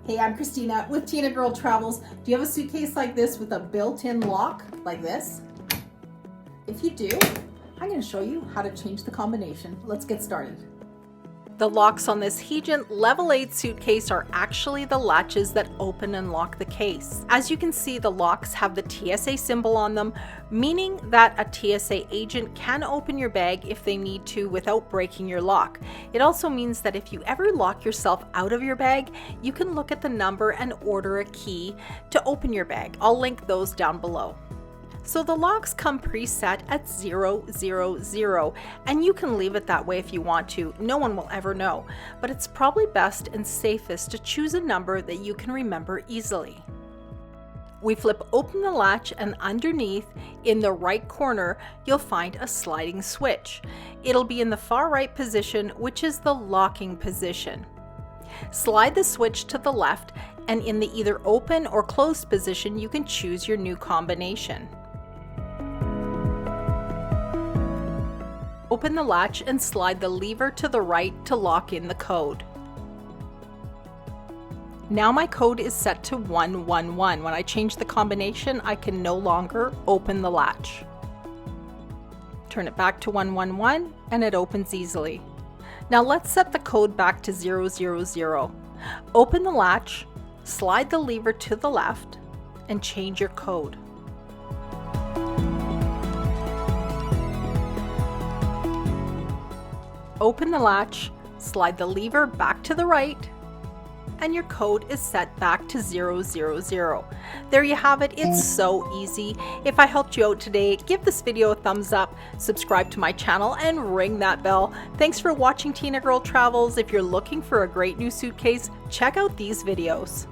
Hey, I'm Christina with Tinagirl Travels. Do you have a suitcase like this with a built-in lock like this? If you do, I'm going to show you how to change the combination. Let's get started. The locks on this Hegent Level 8 suitcase are actually the latches that open and lock the case. As you can see, the locks have the TSA symbol on them, meaning that a TSA agent can open your bag if they need to without breaking your lock. It also means that if you ever lock yourself out of your bag, you can look at the number and order a key to open your bag. I'll link those down below. So the locks come preset at 000, and you can leave it that way if you want to. No one will ever know, but it's probably best and safest to choose a number that you can remember easily. We flip open the latch, and underneath in the right corner you'll find a sliding switch. It'll be in the far right position, which is the locking position. Slide the switch to the left, and in the either open or closed position you can choose your new combination. Open the latch and slide the lever to the right to lock in the code. Now my code is set to 111. When I change the combination, I can no longer open the latch. Turn it back to 111 and it opens easily. Now let's set the code back to 000. Open the latch, slide the lever to the left, and change your code. Open the latch, slide the lever back to the right, and your code is set back to 000. There you have it. It's so easy. If I helped you out today, give this video a thumbs up, subscribe to my channel, and ring that bell. Thanks for watching Tinagirl Travels. If you're looking for a great new suitcase, check out these videos.